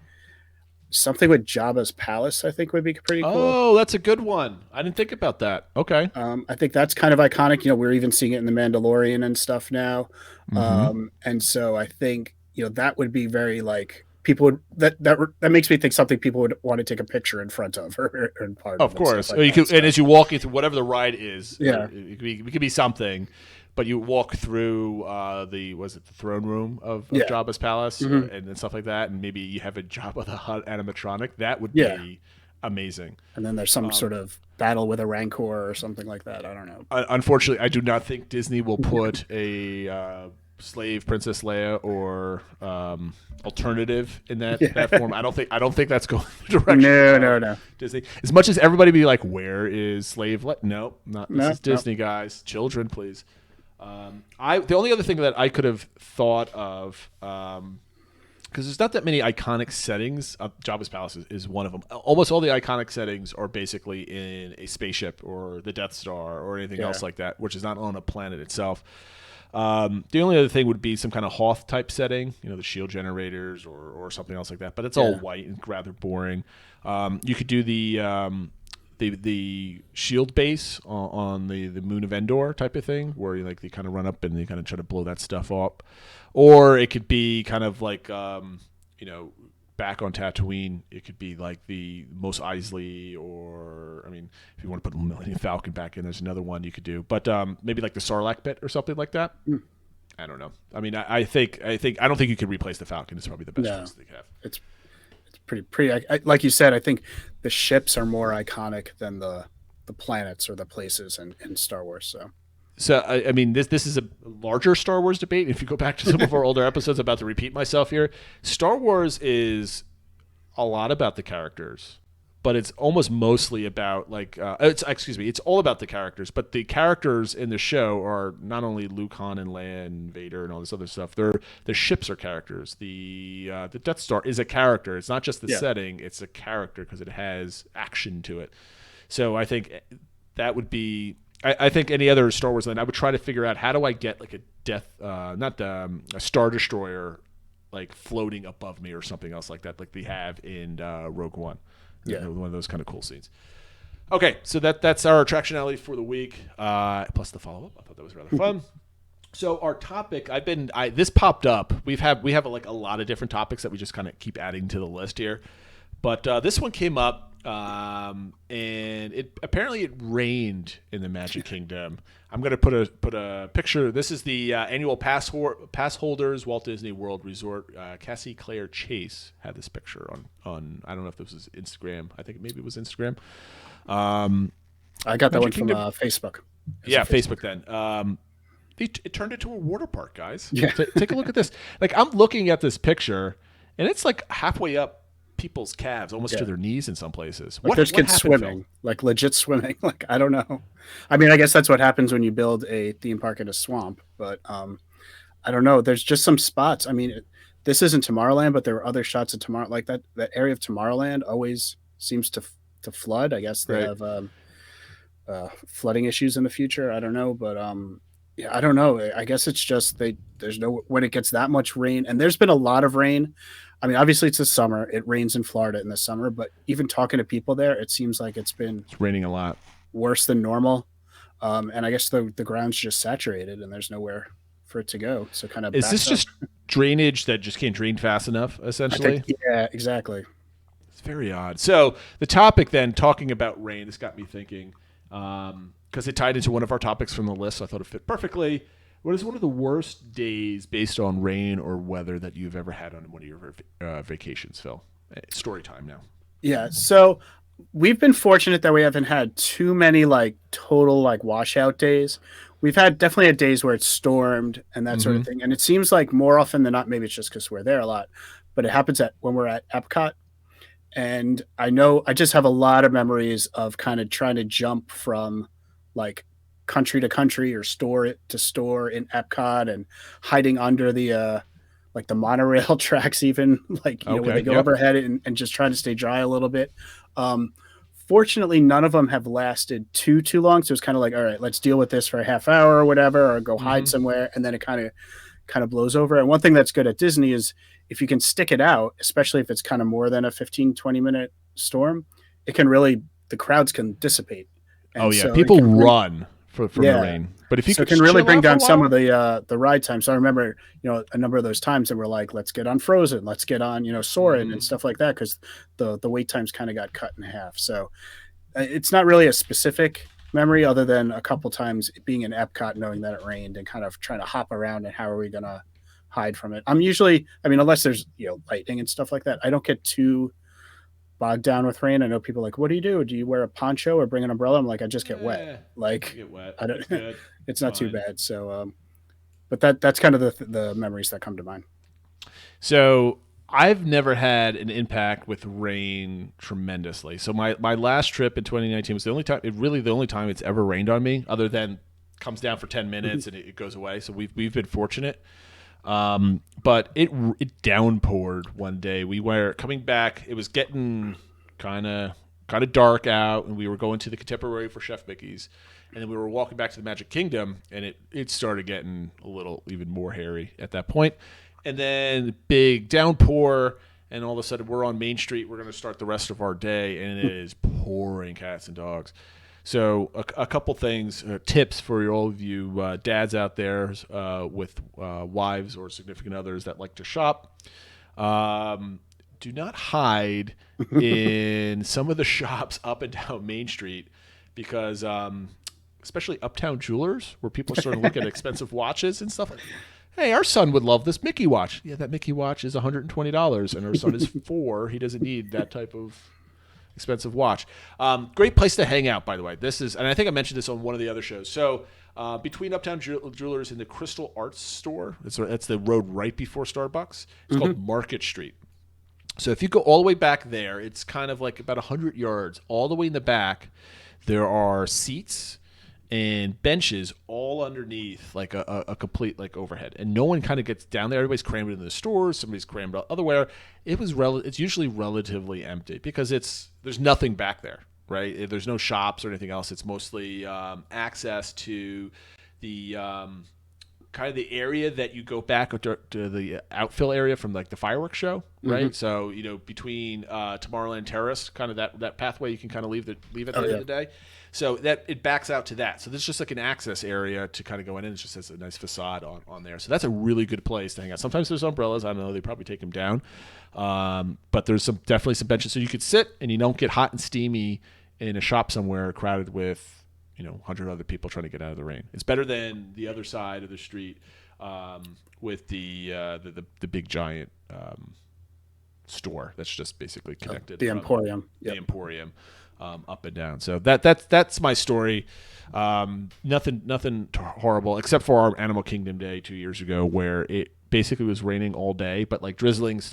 something with Jabba's palace, I think, would be pretty cool. Oh, that's a good one. I didn't think about that. Okay. I think that's kind of iconic. We're even seeing it in The Mandalorian and stuff now. And so I think, that would be very like people would, that makes me think something people would want to take a picture in front of or in part of. Of course. Like and as you walk through whatever the ride is, Yeah. it could be something. But you walk through the throne room of Jabba's palace and stuff like that, and maybe you have a Jabba the Hutt animatronic. That would be amazing. And then there's some sort of battle with a Rancor or something like that. I don't know. Unfortunately, I do not think Disney will put a slave Princess Leia or alternative in that form. I don't think that's going the direction. No. Disney. As much as everybody be like, "Where is slave?" Nope, not. This is Disney, guys. Children, please. The only other thing that I could have thought of, because there's not that many iconic settings. Jabba's palace is one of them. Almost all the iconic settings are basically in a spaceship or the Death Star or anything else like that, which is not on a planet itself. The only other thing would be some kind of Hoth type setting, the shield generators or something else like that. But it's all white and rather boring. You could do the shield base on the moon of Endor type of thing, where they kind of run up and they kind of try to blow that stuff up, or it could be kind of like back on Tatooine. It could be like the Mos Eisley, or if you want to put the Millennium Falcon back in, there's another one you could do, but maybe like the Sarlacc pit or something like that. I don't know. I don't think you could replace the Falcon. It's probably the best choice they have. It's pretty like you said. I think the ships are more iconic than the planets or the places in Star Wars. So this is a larger Star Wars debate. If you go back to some of our older episodes, I'm about to repeat myself here. Star Wars is a lot about the characters, but it's almost mostly about it's all about the characters, but the characters in the show are not only Luke, Han, and Leia and Vader and all this other stuff. The ships are characters. The Death Star is a character. It's not just the setting; it's a character because it has action to it. So I think that would be I think any other Star Wars land, I would try to figure out how do I get like a Star Destroyer like floating above me or something else like that, like they have in Rogue One. Yeah, one of those kind of cool scenes. Okay, so that's our attractionality for the week, plus the follow-up. I thought that was rather fun. So our topic, this popped up. We have like a lot of different topics that we just kind of keep adding to the list here, but this one came up, and apparently it rained in the Magic Kingdom. I'm gonna put a picture. This is the annual pass holders, Walt Disney World Resort. Cassie Claire Chase had this picture on I don't know if this was Instagram. I think maybe it was Instagram. I got that one from Facebook. Yeah, Facebook then. It turned into a water park, guys. Yeah. Take a look at this. Like, I'm looking at this picture, and it's like halfway up people's calves, almost to their knees in some places. Like there's kids swimming, Phil? Like legit swimming. Like, I don't know. I mean, I guess that's what happens when you build a theme park in a swamp. But I don't know. There's just some spots. I mean, this isn't Tomorrowland, but there were other shots of Tomorrow. Like that area of Tomorrowland always seems to flood. I guess they have flooding issues in the future. I don't know, but yeah, I don't know. I guess it's just there's no when it gets that much rain, and there's been a lot of rain. I mean, obviously it's the summer. It rains in Florida in the summer, but even talking to people there, it seems like it's raining a lot, worse than normal. And I guess the ground's just saturated, and there's nowhere for it to go. So kind of is this just drainage that just can't drain fast enough? Essentially, yeah, exactly. It's very odd. So the topic then, talking about rain, this got me thinking. Because it tied into one of our topics from the list, so I thought it fit perfectly. What is one of the worst days based on rain or weather that you've ever had on one of your vacations, Phil? Story time now. Yeah, so we've been fortunate that we haven't had too many like total like washout days. We've had definitely had days where it's stormed and that sort of thing. And it seems like more often than not, maybe it's just because we're there a lot, but it happens when we're at Epcot. And I know I just have a lot of memories of kind of trying to jump from like country to country or store to store in Epcot and hiding under the like the monorail tracks, even like, you know, where they go overhead and just trying to stay dry a little bit. Fortunately, none of them have lasted too long. So it's kind of like, all right, let's deal with this for a half hour or whatever, or go hide somewhere. And then it kind of blows over. And one thing that's good at Disney is if you can stick it out, especially if it's kind of more than a 15-20 minute storm, it can really, the crowds can dissipate. And so people run from the rain. But if you can really bring down some of the ride time. So I remember, you know, a number of those times that were like, let's get on Frozen, let's get on, you know, Soarin' and stuff like that, because the wait times kind of got cut in half. So it's not really a specific memory other than a couple times being in Epcot, knowing that it rained and kind of trying to hop around and how are we going to hide from it. I'm usually, I mean, unless there's, you know, lightning and stuff like that, I don't get too bogged down with rain. I know people are like, what do? Do you wear a poncho or bring an umbrella? I'm like, I just get wet. Like, I don't, it's not too bad. So, but that's kind of the memories that come to mind. So I've never had an impact with rain tremendously. So my last trip in 2019 was the only time it's ever rained on me, other than comes down for 10 minutes and it goes away. So we've been fortunate. But it downpoured one day. We were coming back. It was getting kind of dark out, and we were going to the Contemporary for Chef Mickey's, and then we were walking back to the Magic Kingdom, and it started getting a little even more hairy at that point. And then big downpour, and all of a sudden we're on Main Street. We're going to start the rest of our day, and it is pouring cats and dogs. So a couple things, tips for all of you dads out there with wives or significant others that like to shop. Do not hide in some of the shops up and down Main Street because especially Uptown Jewelers, where people are starting to look at expensive watches and stuff like that. Hey, our son would love this Mickey watch. Yeah, that Mickey watch is $120, and our son is 4. He doesn't need that type of expensive watch. Great place to hang out, by the way. This is, and I think I mentioned this on one of the other shows. So between Uptown Jewelers and the Crystal Arts Store, that's the road right before Starbucks. It's called Market Street. So if you go all the way back there, it's kind of like about 100 yards. All the way in the back, there are seats and benches all underneath, like a complete like overhead, and no one kind of gets down there. Everybody's crammed into the stores. Somebody's crammed elsewhere. It's usually relatively empty because there's nothing back there. right? There's no shops or anything else. It's mostly access to the kind of the area that you go back to the outfill area from like the fireworks show, right? Mm-hmm. So, you know, between Tomorrowland Terrace, kind of that pathway you can kind of leave at the end of the day. So that it backs out to that. So there's just like an access area to kind of go in, and it just has a nice facade on there. So that's a really good place to hang out. Sometimes there's umbrellas. I don't know. They probably take them down. But there's definitely some benches. So you could sit and you don't get hot and steamy in a shop somewhere crowded with, you know, 100 other people trying to get out of the rain. It's better than the other side of the street with the big giant store that's just basically connected. The Emporium. The Emporium. Up and down. So that's my story. Nothing horrible except for our Animal Kingdom day 2 years ago, where it basically was raining all day, but like drizzling and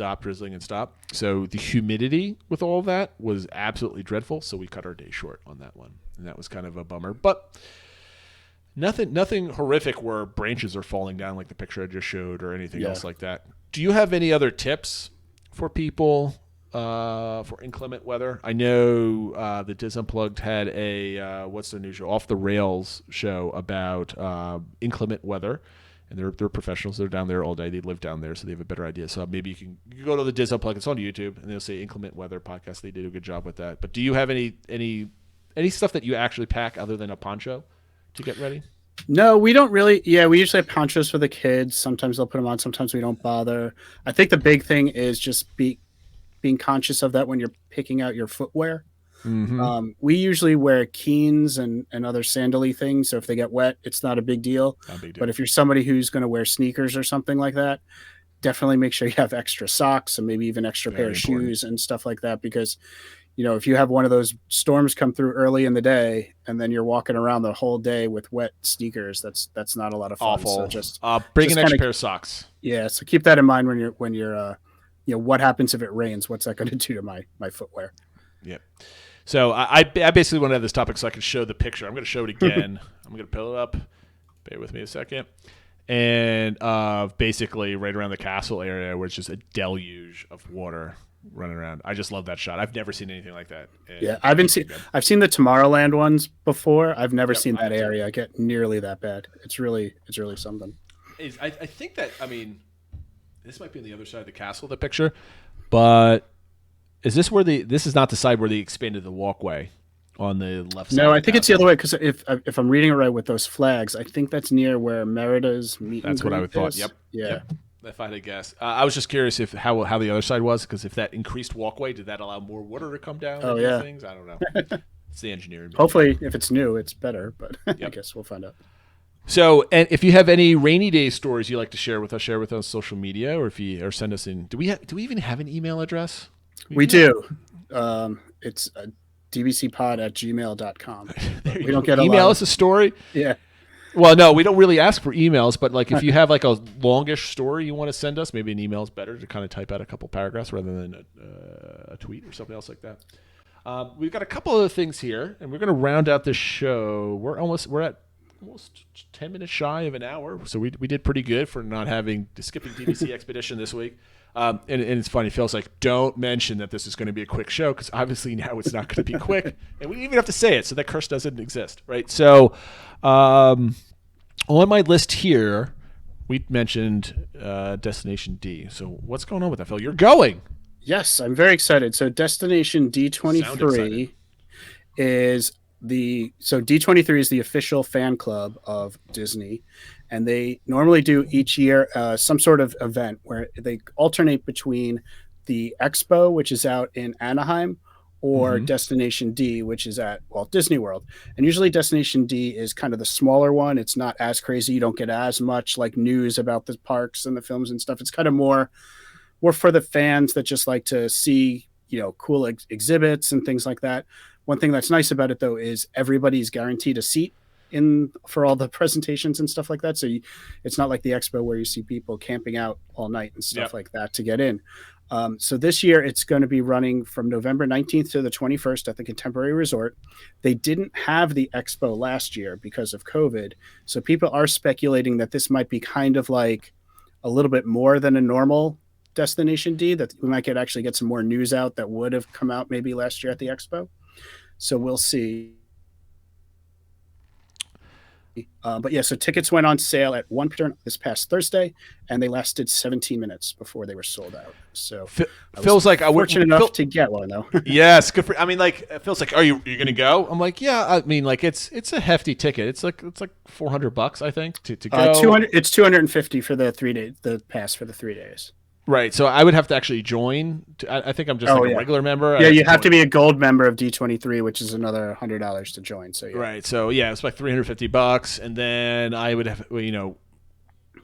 stop. So the humidity with all of that was absolutely dreadful. So we cut our day short on that one, and that was kind of a bummer. But nothing horrific where branches are falling down like the picture I just showed or anything else like that. Do you have any other tips for people? For inclement weather? I know the Diz Unplugged had a what's their new show, Off the Rails show about inclement weather, and they're professionals. They're down there all day. They live down there, so they have a better idea. So maybe you can go to the Diz Unplugged. It's on YouTube, and they'll say inclement weather podcast. They did a good job with that. But do you have any stuff that you actually pack other than a poncho to get ready? No, we don't really. Yeah, we usually have ponchos for the kids. Sometimes they'll put them on. Sometimes we don't bother. I think the big thing is just being conscious of that when you're picking out your footwear. Mm-hmm. We usually wear Keens and other sandally things. So if they get wet, it's not a big deal. But if you're somebody who's going to wear sneakers or something like that, definitely make sure you have extra socks and maybe even extra pair of shoes and stuff like that. Because, you know, if you have one of those storms come through early in the day and then you're walking around the whole day with wet sneakers, that's not a lot of fun. Awful. So just bring an extra pair of socks. Yeah. So keep that in mind when you're you know, what happens if it rains? What's that going to do to my footwear? Yep. So I basically want to have this topic so I can show the picture. I'm going to show it again. I'm going to pull it up. Bear with me a second. And basically right around the castle area where it's just a deluge of water running around. I just love that shot. I've never seen anything like that. Yeah, I've seen the Tomorrowland ones before. I've never seen that area get nearly that bad. It's really something. I think that, I mean, this might be on the other side of the castle, the picture, but is this where this is not the side where they expanded the walkway on the left side? No, I think it's the other way, because if I'm reading it right with those flags, I think that's near where Merida's meet. That's what I would thought. Yep. Yeah. Yep. If I had to guess, I was just curious how the other side was, because if that increased walkway, did that allow more water to come down? Oh yeah. Things? I don't know. It's the engineering. Hopefully, if it's new, it's better, but I guess we'll find out. So, and if you have any rainy day stories you'd like to share with us on social media, or send us in. Do we even have an email address? We do. It's dbcpod@gmail.com. We don't get email us a story. Yeah. Well, no, we don't really ask for emails, but like if you have like a longish story you want to send us, maybe an email is better to kind of type out a couple paragraphs rather than a tweet or something else like that. We've got a couple other things here, and we're going to round out this show. We're at almost 10 minutes shy of an hour, so we did pretty good for not skipping DVC Expedition this week. And it's funny, Phil's like, don't mention that this is going to be a quick show, because obviously now it's not going to be quick, and we even have to say it, so that curse doesn't exist, right? So on my list here, we mentioned Destination D. So what's going on with that, Phil? You're going. Yes, I'm very excited. So Destination D23 is D23 is the official fan club of Disney, and they normally do each year some sort of event where they alternate between the expo, which is out in Anaheim, or Destination D, which is at Walt Disney World. And usually Destination D is kind of the smaller one. It's not as crazy. You don't get as much like news about the parks and the films and stuff. It's kind of more for the fans that just like to see, you know, cool exhibits and things like that. One thing that's nice about it, though, is everybody's guaranteed a seat for all the presentations and stuff like that. So it's not like the expo where you see people camping out all night and stuff like that to get in. So this year it's going to be running from November 19th to the 21st at the Contemporary Resort. They didn't have the expo last year because of COVID. So people are speculating that this might be kind of like a little bit more than a normal Destination D, that we might actually get some more news out that would have come out maybe last year at the expo. So we'll see. But yeah, so tickets went on sale at 1 p.m. this past Thursday, and they lasted 17 minutes before they were sold out. So feels like I was fortunate enough to get one though. Yes, good for. I mean, like it feels like, are you gonna go? I'm like, yeah. I mean, like it's a hefty ticket. It's like $400, I think, to go. 200. It's 250 for the 3 day, the pass for the 3 days. Right. So I would have to actually join. I think I'm just a regular member. Yeah, you have to be a gold member of D23, which is another $100 to join. So yeah. Right. So yeah, it's like $350, and then I would have,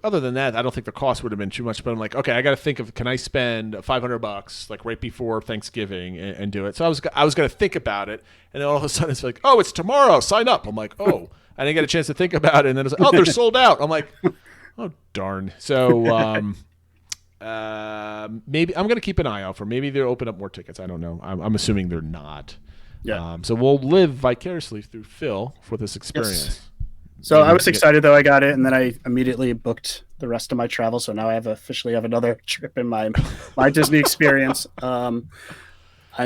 other than that, I don't think the cost would have been too much. But I'm like, okay, I got to think of, can I spend $500 like right before Thanksgiving and do it? So I was going to think about it, and then all of a sudden it's like, oh, it's tomorrow, sign up. I'm like, oh, I didn't get a chance to think about it, and then it's like, oh, they're sold out. I'm like, oh darn. So maybe I'm going to keep an eye out for, maybe they'll open up more tickets. I don't know. I'm assuming they're not. Yeah. So we'll live vicariously through Phil for this experience. Yes. So I was excited though I got it, and then I immediately booked the rest of my travel. So now I officially have another trip in my Disney experience. I'm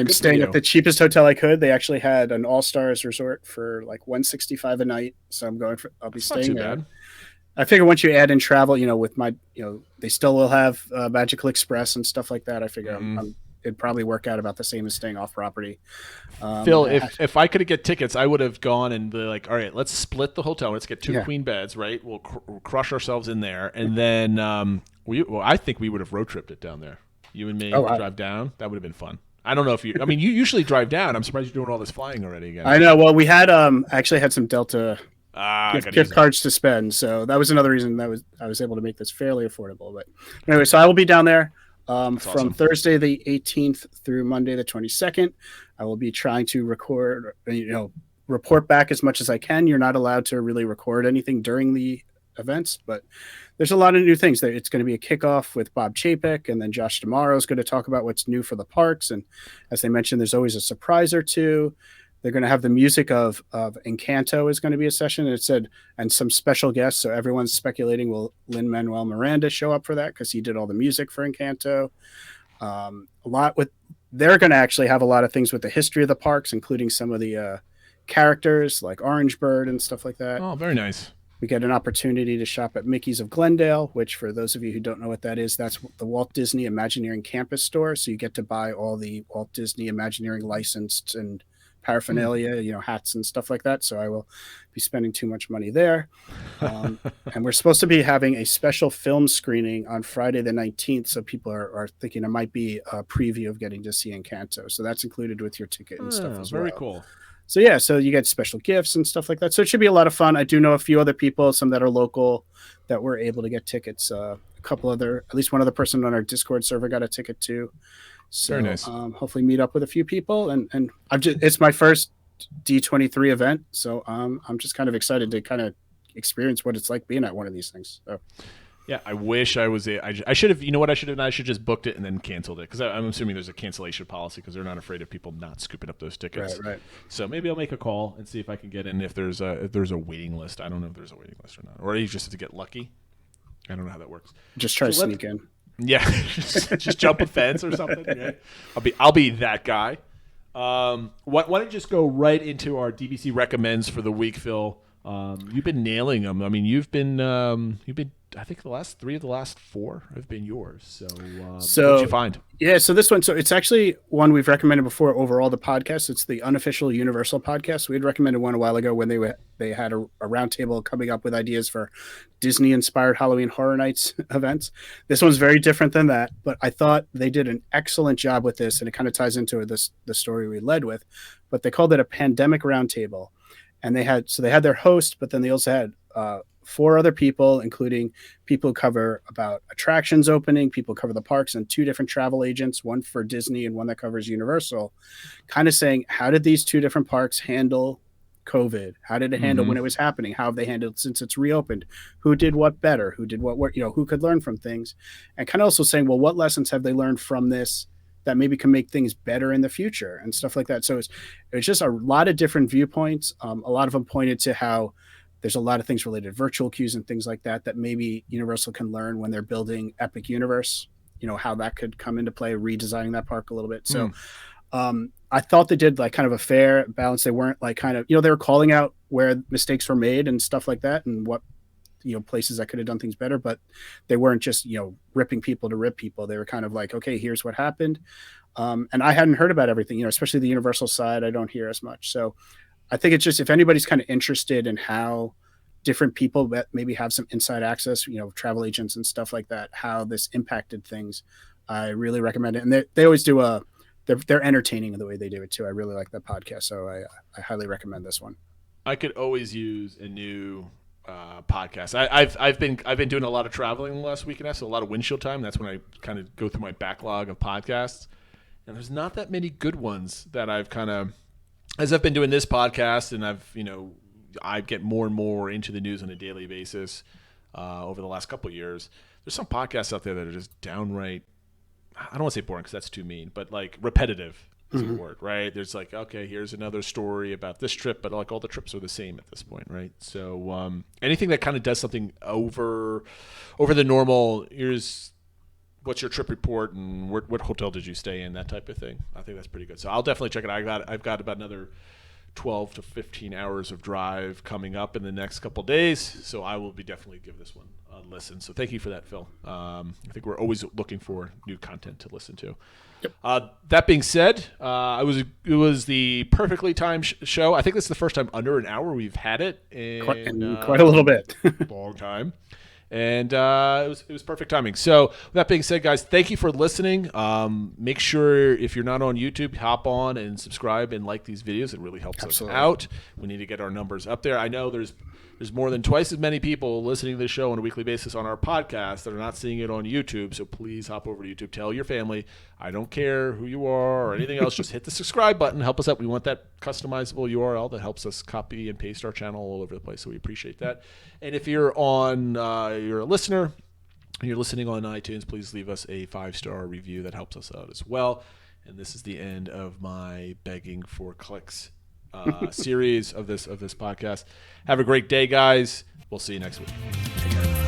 staying at the cheapest hotel I could. They actually had an all-stars resort for like $165 a night. So I'll be staying there. Bad. I figure once you add in travel, with my, they still will have Magical Express and stuff like that. I figure it'd probably work out about the same as staying off property. Phil, if I could get tickets, I would have gone and be like, all right, let's split the hotel. Let's get two queen beds, right? We'll crush ourselves in there. And then I think we would have road tripped it down there. You and me drive down. That would have been fun. I don't know if you usually drive down. I'm surprised you're doing all this flying already again. I know. Well, we had actually had some Delta gift cards to spend. So that was another reason that I was able to make this fairly affordable. But anyway, so I will be down there. From awesome. Thursday the 18th through Monday the 22nd. I will be trying to record, report back as much as I can. You're not allowed to really record anything during the events, but there's a lot of new things. It's going to be a kickoff with Bob Chapek, and then Josh D'Amaro is going to talk about what's new for the parks. And as they mentioned, there's always a surprise or two. They're going to have the music of Encanto is going to be a session. And it said, and some special guests. So everyone's speculating, will Lin-Manuel Miranda show up for that? Because he did all the music for Encanto. They're going to actually have a lot of things with the history of the parks, including some of the characters like Orange Bird and stuff like that. Oh, very nice. We get an opportunity to shop at Mickey's of Glendale, which for those of you who don't know what that is, that's the Walt Disney Imagineering campus store. So you get to buy all the Walt Disney Imagineering licensed and paraphernalia, hats and stuff like that. So I will be spending too much money there. And we're supposed to be having a special film screening on Friday the 19th. So people are thinking it might be a preview of getting to see Encanto. So that's included with your ticket and stuff as well. Very cool. So yeah, so you get special gifts and stuff like that. So it should be a lot of fun. I do know a few other people, some that are local, that were able to get tickets. At least one other person on our Discord server got a ticket too. So very nice. Hopefully meet up with a few people, and it's my first D23 event, so I'm just kind of excited to kind of experience what it's like being at one of these things. So. Yeah, I wish I was. I should have. You know what I should have done? I should just booked it and then canceled it, because I'm assuming there's a cancellation policy because they're not afraid of people not scooping up those tickets. Right. So maybe I'll make a call and see if I can get in. If there's a waiting list, I don't know if there's a waiting list or not, or you just have to get lucky. I don't know how that works. Just try to sneak in. Yeah, just jump a fence or something. Right? I'll be that guy. Why don't you just go right into our DBC recommends for the week, Phil? You've been nailing them. I mean, you've been. I think the last 3 of the last 4 have been yours. So what did you find? Yeah, so this one, it's actually one we've recommended before over all the podcasts. It's the Unofficial Universal podcast. We had recommended one a while ago when they had a roundtable coming up with ideas for Disney-inspired Halloween Horror Nights events. This one's very different than that, but I thought they did an excellent job with this, and it kind of ties into the story we led with. But they called it a pandemic roundtable, and they had their host, but then they also had 4 other people, including people who cover about attractions opening, people who cover the parks, and 2 different travel agents, one for Disney and one that covers Universal, kind of saying, how did these 2 different parks handle COVID? How did it handle when it was happening? How have they handled since it's reopened? Who did what better? Who did what, who could learn from things? And kind of also saying, well, what lessons have they learned from this that maybe can make things better in the future and stuff like that. So it's just a lot of different viewpoints. A lot of them pointed to how there's a lot of things related to virtual queues and things like that maybe Universal can learn when they're building Epic Universe, how that could come into play, redesigning that park a little bit. So I thought they did like kind of a fair balance. They weren't like kind of, they were calling out where mistakes were made and stuff like that, and what, places that could have done things better, but they weren't just, ripping people to rip people. They were kind of like, okay, here's what happened. And I hadn't heard about everything, especially the Universal side. I don't hear as much. So I think it's just, if anybody's kind of interested in how different people that maybe have some inside access, travel agents and stuff like that, how this impacted things, I really recommend it. And they always do they're entertaining in the way they do it too. I really like that podcast. So I highly recommend this one. I could always use a new podcast. I've been doing a lot of traveling the last week and a half, so a lot of windshield time. That's when I kind of go through my backlog of podcasts, and there's not that many good ones that I've kind of, as I've been doing this podcast, and I get more and more into the news on a daily basis over the last couple of years. There's some podcasts out there that are just downright, I don't want to say boring because that's too mean, but like repetitive is a word, right? There's like, okay, here's another story about this trip, but like all the trips are the same at this point, right? So anything that kind of does something over the normal, here's what's your trip report and what hotel did you stay in, that type of thing. I think that's pretty good. So I'll definitely check it out. I've got about another 12 to 15 hours of drive coming up in the next couple of days, so I will be definitely give this one a listen. So thank you for that, Phil. I think we're always looking for new content to listen to. Yep. That being said, it was the perfectly timed show. I think this is the first time under an hour we've had it in quite a little bit. Long time. And it was perfect timing. So with that being said, guys, thank you for listening. Make sure if you're not on YouTube, hop on and subscribe and like these videos. It really helps us out. We need to get our numbers up there. I know there's more than twice as many people listening to this show on a weekly basis on our podcast that are not seeing it on YouTube. So please hop over to YouTube. Tell your family. I don't care who you are or anything else. Just hit the subscribe button. Help us out. We want that customizable URL that helps us copy and paste our channel all over the place. So we appreciate that. And if you're you're a listener and you're listening on iTunes, please leave us a 5-star review. That helps us out as well. And this is the end of my begging for clicks series of this podcast. Have a great day, guys. We'll see you next week.